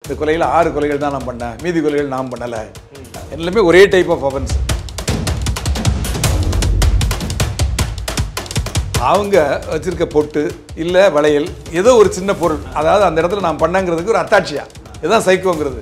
இந்த கொலையில் 6 கொலைகள் தான் நான் பண்ணேன், மீதி கொலைகள் நான் பண்ணலை, எல்லாமே ஒரே டைப் ஆஃப் அஃபென்ஸ். அவங்க வச்சிருக்க பொட்டு இல்லை வளையல் ஏதோ ஒரு சின்ன பொருள், அதாவது அந்த இடத்துல நான் பண்ணங்கிறதுக்கு ஒரு அத்தாட்சியா, இதுதான் சைக்கோங்கிறது.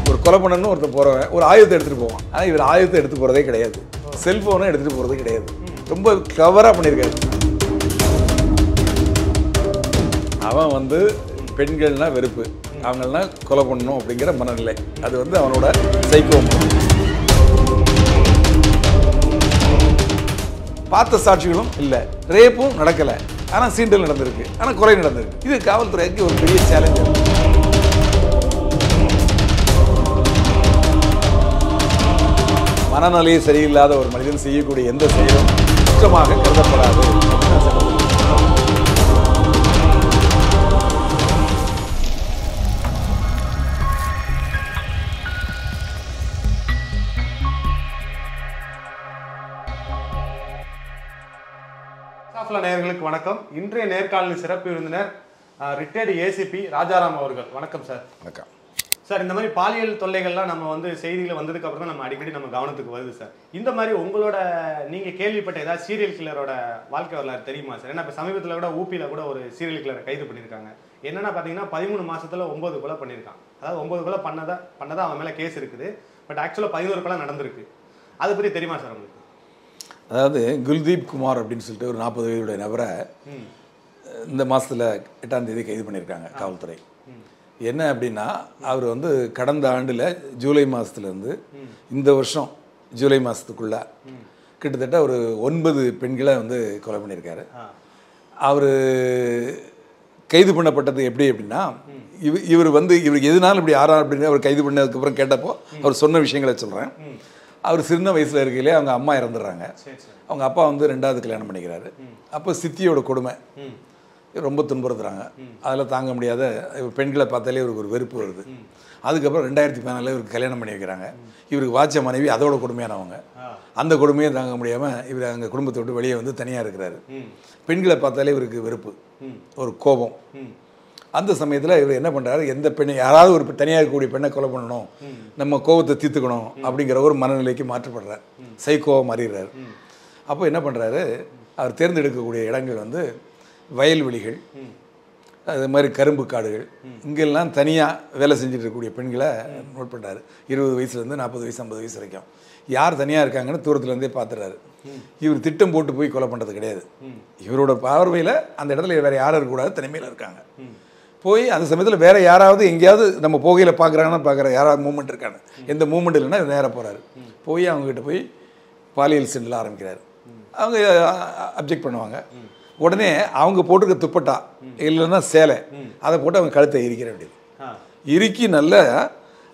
ஒரு கொலை பண்ணணும்னு ஒருத்தர் போகிறவன் ஒரு ஆயுதத்தை எடுத்துகிட்டு போவான். ஆனால் இவர் ஆயுதத்தை எடுத்து போகிறதே கிடையாது, செல்ஃபோனை எடுத்துகிட்டு போகிறதே கிடையாது. ரொம்ப கிளவராக பண்ணியிருக்காரு. அவன் வந்து பெண்கள்னா வெறுப்பு, அவங்களா கொலை பண்ணணும் அப்படிங்கிற மனநிலை, அது வந்து அவனோட சைக்கோ. பார்த்த சாட்சிகளும் இல்லை, ரேப்பும் நடக்கலை, ஆனால் சீண்டல் நடந்திருக்கு, ஆனால் கொலை நடந்திருக்கு. இது காவல்துறைக்கு ஒரு பெரிய சேலஞ்சு. மனநிலையை சரியில்லாத ஒரு மனிதன் செய்யக்கூடிய எந்த செயலும் குற்றமாக கருதப்படாது. நேயர்களுக்கு வணக்கம். இன்றைய நேர்காணலின் சிறப்பு விருந்தினர் ரிட்டையர்டு ஏசிபி ராஜாராம் அவர்கள். வணக்கம் சார். வணக்கம் சார். இந்த மாதிரி பாலியல் தொல்லைகள்லாம் நம்ம வந்து செய்திகள் வந்ததுக்கு அப்புறம் தான் நம்ம அடிக்கடி நம்ம கவனத்துக்கு வருது சார். இந்த மாதிரி உங்களோட நீங்க கேள்விப்பட்ட ஏதாவது சீரியல் கில்லரோட வாழ்க்கை வரலாறு தெரியுமா சார்? ஏன்னா இப்போ சமீபத்தில் கூட ஊபியில் கூட ஒரு சீரியல் கில்லரை கைது பண்ணியிருக்காங்க. என்னன்னா பார்த்தீங்கன்னா 13 மாசத்துல 9 கொலை பண்ணியிருக்கான். அதாவது 9 கொலை பண்ணதா அவன் மேலே கேஸ் இருக்குது. பட் ஆக்சுவலாக 11 கொலை நடந்திருக்கு. அதை பற்றி தெரியுமா சார் உங்களுக்கு? அதாவது குல்தீப் குமார் அப்படின்னு சொல்லிட்டு ஒரு 40 வயதுடைய நபரை இந்த மாதத்தில் 8ஆம் தேதி கைது பண்ணியிருக்காங்க காவல்துறை. என்ன அப்படின்னா, அவர் வந்து கடந்த ஆண்டில் ஜூலை மாதத்துலேருந்து இந்த வருஷம் ஜூலை மாதத்துக்குள்ள கிட்டத்தட்ட ஒரு 9 பெண்களை வந்து கொலை பண்ணியிருக்காரு. அவர் கைது பண்ணப்பட்டது எப்படி அப்படின்னா, இவருக்கு எதுனாலும் இப்படி ஆறா அப்படின்னு அவர் கைது பண்ணதுக்கப்புறம் கேட்டப்போ அவர் சொன்ன விஷயங்களை சொல்கிறேன். அவர் சின்ன வயசில் இருக்கையிலே அவங்க அம்மா இறந்துடுறாங்க. அவங்க அப்பா வந்து 2வது கல்யாணம் பண்ணிக்கிறாரு. அப்போ சித்தியோட கொடுமை ரொம்ப துன்புறுத்துறாங்க. அதில் தாங்க முடியாத பெண்களை பார்த்தாலே இவருக்கு ஒரு வெறுப்பு வருது. அதுக்கப்புறம் 2014 இவருக்கு கல்யாணம் பண்ணி வைக்கிறாங்க. இவருக்கு வாச்ச மனைவி அதோட கொடுமையானவங்க. அந்த கொடுமையை தாங்க முடியாமல் இவர் அங்கே குடும்பத்தை விட்டு வெளியே வந்து தனியாக இருக்கிறாரு. பெண்களை பார்த்தாலே இவருக்கு வெறுப்பு, ஒரு கோபம். அந்த சமயத்தில் இவர் என்ன பண்ணுறாரு, எந்த பெண்ணை யாராவது ஒரு தனியாக இருக்கக்கூடிய பெண்ணை கொலை பண்ணணும், நம்ம கோபத்தை தீர்த்துக்கணும் அப்படிங்கிற ஒரு மனநிலைக்கு மாற்றப்படுறார், சைக்கோவாக மாறிடுறாரு. அப்போ என்ன பண்ணுறாரு, அவர் தேர்ந்தெடுக்கக்கூடிய இடங்கள் வந்து வயல்வெளிகள், அது மாதிரி கரும்பு காடுகள், இங்கெல்லாம் தனியாக வேலை செஞ்சுட்டு இருக்கக்கூடிய பெண்களை நோட் பண்ணுறாரு. 20 வயசுலேருந்து 40 வயசு 50 வயசு வரைக்கும் யார் தனியாக இருக்காங்கன்னு தூரத்துலேருந்தே பார்த்துறாரு. இவர் திட்டம் போட்டு போய் கொலை பண்ணுறது கிடையாது. இவரோட பார்வையில் அந்த இடத்துல வேறு யாரும் இருக்கக்கூடாது, தனிமையில் இருக்காங்க. போய் அந்த சமயத்தில் வேறு யாராவது எங்கேயாவது நம்ம போகையில் பார்க்குறாங்கன்னு யாராவது மூவ்மெண்ட் இருக்காங்க, எந்த மூவ்மெண்ட் இல்லைன்னா நேராக போகிறாரு. போய் அவங்ககிட்ட போய் பாலியல் சீண்டல் ஆரம்பிக்கிறாரு. அவங்க அப்ஜெக்ட் பண்ணுவாங்க. உடனே அவங்க போட்டிருக்க துப்பட்டா இல்லைன்னா சேலை அதை போட்டு அவங்க கழுத்தை இறுக்கிற வேண்டியது. இறுக்கி நல்ல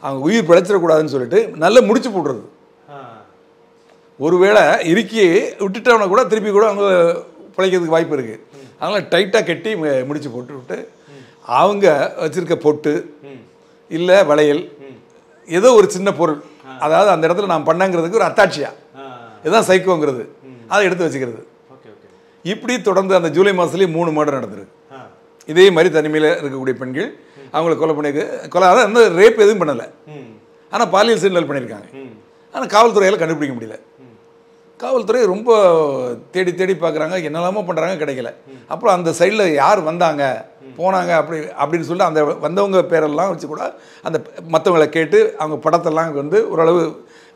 அவங்க உயிர் பிழைச்சிடக்கூடாதுன்னு சொல்லிட்டு நல்லா முடிச்சு போடுறது. ஒருவேளை இறுக்கி விட்டுட்டவனை கூட திருப்பி கூட அவங்க பிழைக்கிறதுக்கு வாய்ப்பு இருக்குது. அதனால் டைட்டாக கட்டி முடிச்சு போட்டு விட்டு அவங்க வச்சிருக்க பொட்டு இல்லை வளையல் ஏதோ ஒரு சின்ன பொருள், அதாவது அந்த இடத்துல நான் பண்ணங்கிறதுக்கு ஒரு அத்தாட்சியா, இதுதான் சைக்கோங்கிறது, அதை எடுத்து வச்சுக்கிறது. இப்படி தொடர்ந்து அந்த ஜூலை மாதத்துலேயே 3 மர்டர் நடந்திருக்கு. இதே மாதிரி தனிமையில் இருக்கக்கூடிய பெண்கள் அவங்களை கொலை கொலை அதாவது அந்த ரேப் எதுவும் பண்ணலை, ஆனால் பாலியல் சீண்டல் பண்ணியிருக்காங்க. ஆனால் காவல்துறையால் கண்டுபிடிக்க முடியல. காவல்துறை ரொம்ப தேடி தேடி பார்க்குறாங்க, என்னெல்லாமோ பண்ணுறாங்க, கிடைக்கல. அப்புறம் அந்த சைடில் யார் வந்தாங்க போனாங்க அப்படின்னு சொல்லிட்டு அந்த வந்தவங்க பேரெல்லாம் வச்சு கூட அந்த மற்றவங்களை கேட்டு அவங்க படத்தெல்லாம் வந்து ஓரளவு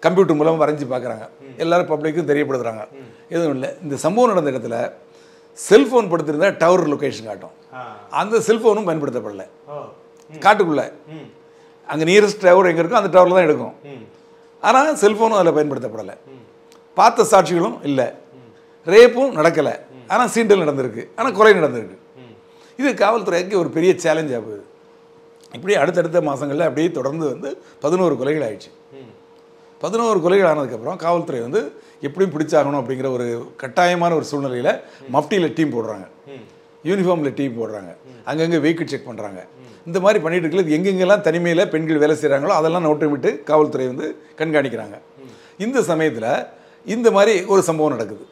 கம்ப்யூட்டர் மூலம் வரைஞ்சி பார்க்குறாங்க. எல்லோரும் பப்ளிக்கும் தெரியப்படுத்துகிறாங்க. எதுவும் இல்லை. இந்த சம்பவம் நடந்த இடத்துல செல்ஃபோன் படுத்திருந்தா டவர் லொக்கேஷன் காட்டும். அந்த செல்ஃபோனும் பயன்படுத்தப்படலை. காட்டுக்குள்ளே அங்கே நியரஸ்ட் டவர் எங்கே இருக்கோ அந்த டவரில் தான் எடுக்கும். ஆனால் செல்ஃபோனும் அதில் பயன்படுத்தப்படலை. பார்த்த சாட்சிகளும் இல்லை, ரேப்பும் நடக்கலை, ஆனால் சீண்டல் நடந்திருக்கு, ஆனால் கொலை நடந்திருக்கு. இது காவல்துறைக்கு ஒரு பெரிய சேலஞ்சாக போகுது. இப்படி அடுத்தடுத்த மாதங்களில் அப்படியே தொடர்ந்து வந்து 11 கொலைகள் ஆயிடுச்சு. 11 கொலைகள் ஆனதுக்கப்புறம் காவல்துறை வந்து எப்படியும் பிடிச்சாகணும் அப்படிங்கிற ஒரு கட்டாயமான ஒரு சூழ்நிலையில் மஃப்டியில் டீம் போடுறாங்க, யூனிஃபார்மில் டீம் போடுறாங்க, அங்கங்கே வெஹிக்கிள் செக் பண்ணுறாங்க. இந்த மாதிரி பண்ணிட்டு இருக்கிறது எங்கெங்கெல்லாம் தனிமையில் பெண்கள் வேலை செய்கிறாங்களோ அதெல்லாம் நோட்டை விட்டு காவல்துறை வந்து கண்காணிக்கிறாங்க. இந்த சமயத்தில் இந்த மாதிரி ஒரு சம்பவம் நடக்குது.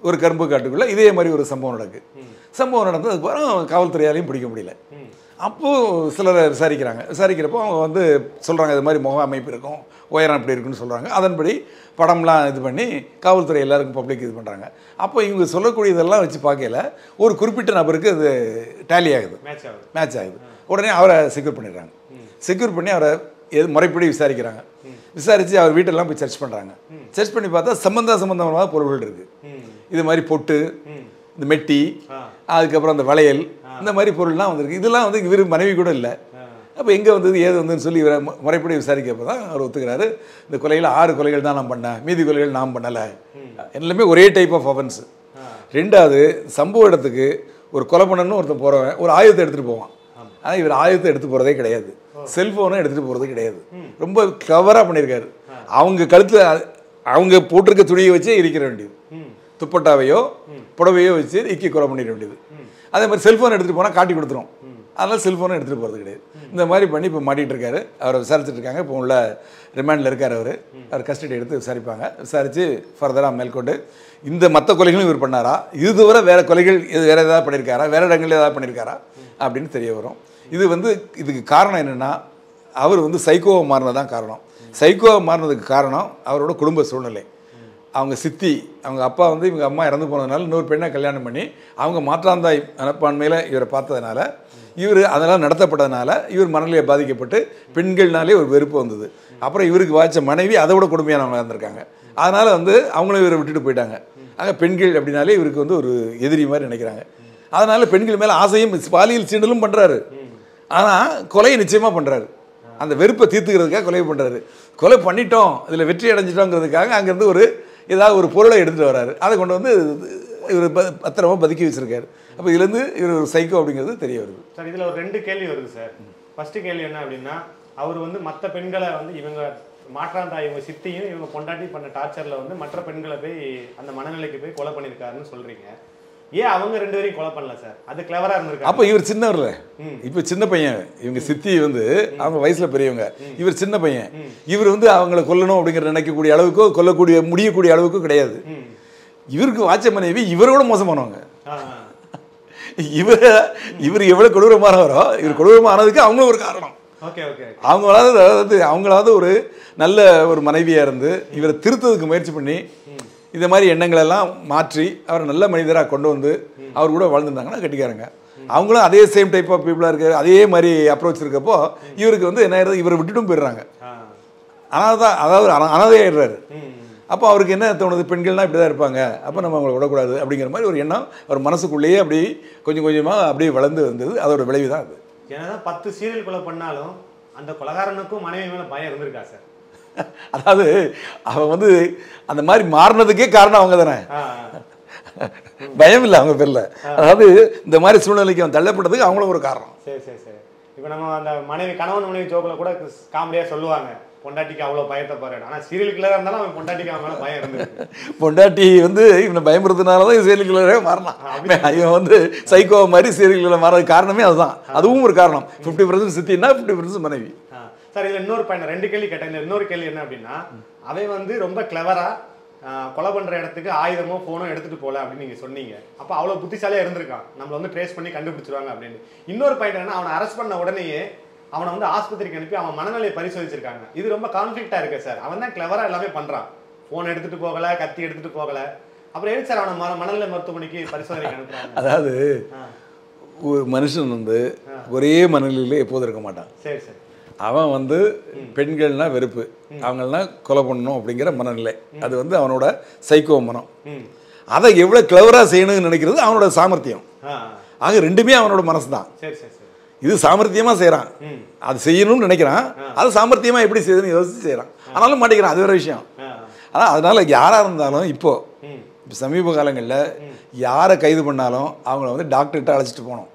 ஒரு கரும்பு காட்டுக்குள்ளே இதே மாதிரி ஒரு சம்பவம் நடக்குது. சம்பவம் நடந்து அதுக்கப்புறம் காவல்துறையாலையும் பிடிக்க முடியல. அப்போது சிலரை விசாரிக்கிறப்போ அவங்க வந்து சொல்கிறாங்க இது மாதிரி முக அமைப்பு இருக்கும், உயரம் இப்படி இருக்குன்னு சொல்கிறாங்க. அதன்படி படம்லாம் இது பண்ணி காவல்துறை எல்லாருக்கும் பப்ளிக் இது பண்ணுறாங்க. அப்போ இவங்க சொல்லக்கூடியதெல்லாம் வச்சு பார்க்கல ஒரு குறிப்பிட்ட நபருக்கு அது டேலி ஆகுது, மேட்ச் ஆகுது. உடனே அவரை செக்யூர் பண்ணிடுறாங்க. செக்யூர் பண்ணி அவரை முறைப்படி விசாரிக்கிறாங்க. விசாரித்து அவர் வீட்டெல்லாம் போய் சர்ச் பண்ணுறாங்க. சர்ச் பண்ணி பார்த்தா சம்பந்தமான பொருள்கள் இருக்குது. இது மாதிரி பொட்டு, இந்த மெட்டி, அதுக்கப்புறம் அந்த வளையல், இந்த மாதிரி பொருள்லாம் வந்திருக்கு. இதெல்லாம் வந்து இவர் மனைவி கூட இல்லை. அப்போ எங்கே வந்தது ஏது வந்ததுன்னு சொல்லி இவரை முறைப்படி விசாரிக்கப்போ தான் அவர் ஒத்துக்கிறாரு. இந்த கொலையில் 6 கொலைகள் தான் நான் பண்ணேன், மீதி கொலைகள் நான் பண்ணலை. எல்லாமே ஒரே டைப் ஆஃப் அஃபென்ஸு. 2வது சம்பவ இடத்துக்கு ஒரு கொலை பண்ணணும்னு ஒருத்தன் போகிறவன் ஒரு ஆயுதத்தை எடுத்துகிட்டு போவான். ஆனால் இவர் ஆயுதத்தை எடுத்து போகிறதே கிடையாது, செல்ஃபோனும் எடுத்துகிட்டு போகிறது கிடையாது. ரொம்ப கிளவராக பண்ணியிருக்காரு. அவங்க கழுத்தில் அவங்க போட்டிருக்க துணியை வச்சே இருக்கிற வேண்டியது, துப்பட்டாவையோ புடவையோ வச்சு இக்கி கொலை பண்ணிட வேண்டியது. அதே மாதிரி செல்ஃபோன் எடுத்துகிட்டு போனால் காட்டி கொடுத்துரும். அதனால் செல்ஃபோனும் எடுத்துகிட்டு போகிறது கிடையாது. இந்த மாதிரி பண்ணி இப்போ மாட்டிகிட்டு இருக்காரு. அவரை விசாரிச்சுட்டு இருக்காங்க. இப்போ உள்ள ரிமாண்டில் இருக்கார். அவர் கஸ்டடி எடுத்து விசாரிப்பாங்க. விசாரித்து ஃபர்தராக மேற்கொண்டு இந்த மற்ற கொலைகளும் இவர் பண்ணாரா, இது தவிர வேறு கொலைகள் வேறு ஏதாவது பண்ணியிருக்காரா, வேறு இடங்களில் ஏதாவது பண்ணியிருக்காரா அப்படின்னு தெரிய வரும். இது வந்து இதுக்கு காரணம் என்னென்னா அவர் வந்து சைக்கோவை மாறினதான் காரணம். சைக்கோவை மாறினதுக்கு காரணம் அவரோட குடும்ப சூழ்நிலை. அவங்க சித்தி, அவங்க அப்பா வந்து இவங்க அம்மா இறந்து போனதுனால இன்னொரு பெண்ணை கல்யாணம் பண்ணி அவங்க மாற்றாந்தாய் மனப்பான்மையில் இவரை பார்த்ததுனால, இவர் அதெல்லாம் நடத்தப்பட்டதுனால இவர் மனநிலையை பாதிக்கப்பட்டு பெண்கள்னாலே ஒரு வெறுப்பு வந்தது. அப்புறம் இவருக்கு வாய்ச்ச மனைவி அதை விட கொடுமையானவங்க இருந்திருக்காங்க. அதனால் வந்து அவங்களும் இவரை விட்டுட்டு போயிட்டாங்க. ஆக பெண்கள் அப்படின்னாலே இவருக்கு வந்து ஒரு எதிரி மாதிரி நினைக்கிறாங்க. அதனால் பெண்கள் மேலே ஆசையும் பாலியல் சீண்டலும் பண்ணுறாரு. ஆனால் கொலையை நிச்சயமாக பண்ணுறாரு. அந்த வெறுப்பை தீர்த்துக்கிறதுக்காக கொலை பண்ணுறாரு. கொலை பண்ணிட்டோம், இதில் வெற்றி அடைஞ்சிட்டோங்கிறதுக்காக அங்கேருந்து ஒரு ஏதாவது ஒரு பொருளை எடுத்துகிட்டு வர்றாரு. அதை கொண்டு வந்து இவர் பத்திரமா பதுக்கி வச்சிருக்காரு. அப்போ இதுலேருந்து இவர் ஒரு சைக்கோ அப்படிங்கிறது தெரிய வருது. சார் இதில் ஒரு 2 கேள்வி வருது சார். ஃபஸ்ட்டு கேள்வி என்ன அப்படின்னா, அவர் வந்து மற்ற பெண்களை வந்து இவங்க மாற்றாந்தா இவங்க சித்தியும் இவங்க பொண்டாட்டி பண்ண டார்ச்சரில் வந்து மற்ற பெண்களை போய் அந்த மனநிலைக்கு போய் கொலை பண்ணியிருக்காருன்னு சொல்கிறீங்க. ஏன் அவங்க 2 பேரையும் கொலை பண்ணல சார்? அது கிளவராக இருந்திருக்கு. அப்போ இவர் சின்னவர்ல, இப்போ சின்ன பையன். இவங்க சித்தி வந்து அவங்க வயசில் பெரியவங்க, இவர் சின்ன பையன். இவர் வந்து அவங்களை கொல்லணும் அப்படிங்கிற நினைக்கக்கூடிய அளவுக்கோ முடியக்கூடிய அளவுக்கோ கிடையாது. இவருக்கு வாச்ச மனைவி இவரோட மோசமானவங்க. இவர் எவ்வளவு கொடூரமானவரோ இவர் கொடூரமானதுக்கு அவங்களும் ஒரு காரணம். அவங்களாவது ஒரு நல்ல ஒரு மனைவியா இருந்து இவரை திருத்ததுக்கு முயற்சி பண்ணி இந்த மாதிரி எண்ணங்கள் எல்லாம் மாற்றி அவரை நல்ல மனிதராக கொண்டு வந்து அவர் கூட வாழ்ந்துருந்தாங்கன்னா கட்டிக்காரங்க. அவங்களும் அதே சேம் டைப் ஆஃப் பீப்புளாக இருக்கு, அதே மாதிரி அப்ரோச் இருக்கப்போ இவருக்கு வந்து என்ன ஆயிடுறது, இவரை விட்டுட்டும் போயிடுறாங்க. அதாவது அனாதையாயிடுறாரு. அப்போ அவருக்கு என்ன தோணுது, பெண்கள்லாம் இப்படி தான் இருப்பாங்க, அப்போ நம்ம அவங்களை விடக்கூடாது அப்படிங்கிற மாதிரி ஒரு எண்ணம் அவர் மனசுக்குள்ளேயே அப்படி கொஞ்சம் கொஞ்சமாக அப்படியே வளர்ந்து வந்தது. அதோட விளைவு தான் அது. ஏன்னா 10 சீரியல் கொலை பண்ணாலும் அந்த கொலைகாரனுக்கும் மனைவி மேலே பயம் இருந்திருக்கா சார்? அதாவது அவன் வந்து அந்த மாதிரி மாறினதுக்கே காரணம் அவங்க தானே, பயம் இல்லை அவங்க பேரில். அதாவது இந்த மாதிரி சூழ்நிலைக்கு அவன் தள்ளப்பட்டதுக்கு அவங்களும் ஒரு காரணம். சரி சரி சரி. இப்போ நம்ம அந்த கணவன் மனைவி ஜோக்கில் கூட காமெடியாக சொல்லுவாங்க, பொண்டாட்டிக்கு அவ்வளோ பயத்தை பாரு. ஆனால் சீரியல் கிளராக இருந்தாலும் அவன் பொண்டாட்டிக்கு அவன் மேலே பயம் இருந்தது. பொண்டாட்டி வந்து இவனை பயமுறுத்தினால தான் சீரியல் கிளரே மாறினான். இவன் வந்து சைக்கோ மாதிரி சீரியல் கிளர் மாறது காரணமே அதுதான். அதுவும் ஒரு காரணம். 50% சித்தின்னா 50% மனைவி. சார் இதில் இன்னொரு பையன் 2 கேள்வி கேட்டேன். இந்த இன்னொரு கேள்வி என்ன அப்படின்னா, அவன் வந்து ரொம்ப கிளவராக கொலை பண்ணுற இடத்துக்கு ஆயுதமோ ஃபோனோ எடுத்துகிட்டு போகல அப்படின்னு நீங்கள் சொன்னீங்க. அப்போ அவ்வளோ புத்திசாலியாக இருந்திருக்கான், நம்மளை வந்து ட்ரேஸ் பண்ணி கண்டுபிடிச்சிருவாங்க அப்படின்னு. இன்னொரு பையன் என்னன்னா, அவனை அரெஸ்ட் பண்ண உடனேயே அவனை வந்து ஆஸ்பத்திரிக்கு அனுப்பி அவன் மனநிலையை பரிசோதிச்சிருக்காங்க. இது ரொம்ப கான்ஃப்ளிக்டாக இருக்கு சார். அவன் தான் கிளவராக எல்லாமே பண்ணுறான், ஃபோன் எடுத்துகிட்டு போகலை, கத்தி எடுத்துகிட்டு போகலை, அப்புறம் எதுக்கு சார் அவனை மனநிலை மருத்துவமனைக்கு பரிசோதனைக்கு அனுப்புறாங்க? அதாவது ஒரு மனுஷன் வந்து ஒரே மனநிலையிலே எப்போதும் இருக்க மாட்டான். சரி சரி. அவன் வந்து பெண்கள்னா வெறுப்பு, அவங்கள்னா கொலை பண்ணணும் அப்படிங்கிற மனநிலை, அது வந்து அவனோட சைக்கோ மனம். அதை எவ்வளோ கிளவராக செய்யணும்னு நினைக்கிறது அவனோட சாமர்த்தியம். ஆக 2மே அவனோட மனசு தான். இது சாமர்த்தியமாக செய்கிறான், அது செய்யணும்னு நினைக்கிறான், அது சாமர்த்தியமாக எப்படி செய்யுதுன்னு யோசிச்சு செய்கிறான். ஆனாலும் மாட்டேங்கிறான், அது வேறு விஷயம். ஆனால் அதனால் யாராக இருந்தாலும் இப்போ சமீப காலங்களில் யாரை கைது பண்ணாலும் அவங்கள வந்து டாக்டர்கிட்ட அழைச்சிட்டு போகணும்.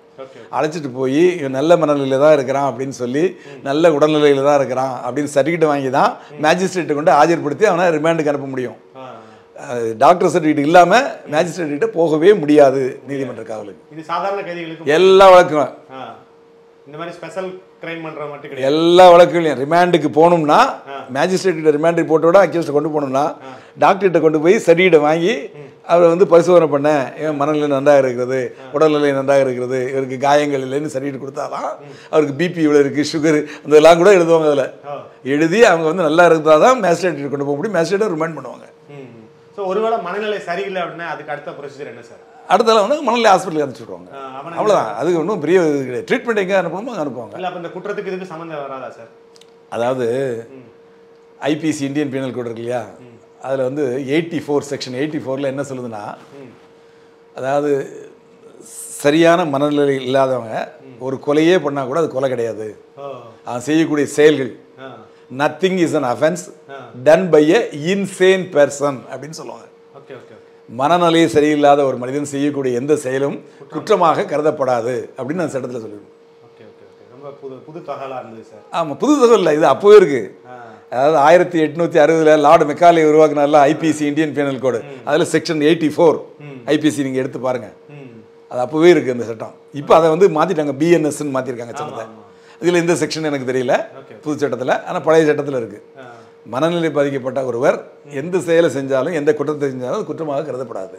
அழைச்சிட்டு போய் இவன் நல்ல மனநிலையில் தான் இருக்கிறான் அப்படின்னு சொல்லி, நல்ல உடல்நிலையில் தான் இருக்கிறான் அப்படின்னு சர்டிஃபிகேட் வாங்கி தான் மேஜிஸ்ட்ரேட்டை கொண்டு ஆஜர்படுத்தி அவனை ரிமாண்டுக்கு அனுப்ப முடியும். டாக்டர் சர்டிஃபிகேட் இல்லாமல் மேஜிஸ்ட்ரேட் போகவே முடியாது நீதிமன்ற காவலுக்கு. இது சாதாரண கைதிகளுக்கு எல்லா வழக்கும் இந்த மாதிரி ஸ்பெஷல் கிரைம் பண்ற மட்டும் கிடையாது. எல்லா வழக்குகளையும் ரிமாண்டுக்கு போகணும்னா மேஜிஸ்ட்ரேட் கிட்ட ரிமாண்ட் ரிப்போர்ட்டோட அக்யூஸ்ட் கொண்டு போகணும்னா டாக்டர்கிட்ட கொண்டு போய் சர்டிஃபிகேட் வாங்கி அவரை வந்து பரிசோதனை பண்ண இவன் மனநிலை நன்றாக இருக்கிறது, உடல்நிலை நன்றாக இருக்கிறது, இவருக்கு காயங்கள் இல்லைன்னு சர்டிஃபிகேட் கொடுத்தாதான் அவருக்கு பிபி இவ்வளோ இருக்குது, சுகர் அதெல்லாம் கூட எழுதுவாங்க. அதில் எழுதி அவங்க வந்து நல்லா இருந்தால் தான் மேஜிஸ்ட்ரேட் கொண்டு போக முடியும், மேஜிஸ்ட்ரேட்டை ரிமாண்ட் பண்ணுவாங்க. ஸோ ஒருவேளை மனநிலை சரியில்லை அப்படின்னா அதுக்கு அடுத்த ப்ரொசீஜர் என்ன சார்? அடுத்தால வந்து மனநிலை ஹாஸ்பிட்டலுக்கு அனுப்பிச்சுடுவாங்க. அவ்வளோதான். அதுக்கு ஒன்றும் பெரிய இது கிடையாது. ட்ரீட்மெண்ட் எங்கே அனுப்பணுமோ அங்கே அனுப்புவாங்க. இல்லை அப்போ இந்த குற்றத்துக்கு இதுக்கு சம்மந்தம் வராதா சார்? அதாவது ஐபிசி இந்தியன் பீனல் கோட் இருக்கு இல்லையா, அதில் வந்து 84 செக்ஷன் 84ல் என்ன சொல்லுதுன்னா, அதாவது சரியான மனநிலை இல்லாதவங்க ஒரு கொலையே பண்ணால் கூட அது கொலை கிடையாது. அவன் செய்யக்கூடிய செயல்கள் nothing is an offence done by a insane person அப்படின்னு சொல்லுவாங்க. மனநிலை சரியில்லாத ஒரு மனிதன் செய்யக்கூடிய எந்த செயலும் குற்றமாக கருதப்படாது அப்படின்னு அந்த சட்டத்தில் சொல்லிடுவோம். புது தகவலாக இருந்தது சார். ஆமாம், புது தகவல் இல்லை, இது அப்போவே இருக்கு. அதாவது 1860 லார்டு மெக்காலே உருவாக்குனால ஐபிசி இந்தியன் பீனல் கோடு, அதில் செக்ஷன் 84 ஐபிசி நீங்கள் எடுத்து பாருங்க, அது அப்போவே இருக்கு அந்த சட்டம். இப்போ அதை வந்து மாற்றிட்டாங்க, பிஎன்எஸ்ன்னு மாற்றிருக்காங்க சட்டத்தை. இதில் இந்த செக்ஷன் எனக்கு தெரியல புது சட்டத்தில், ஆனால் பழைய சட்டத்தில் இருக்கு. மனநிலை பாதிக்கப்பட்ட ஒருவர் எந்த செயலை செஞ்சாலும் எந்த குற்றத்தை செஞ்சாலும் அது குற்றமாக கருதப்படாது.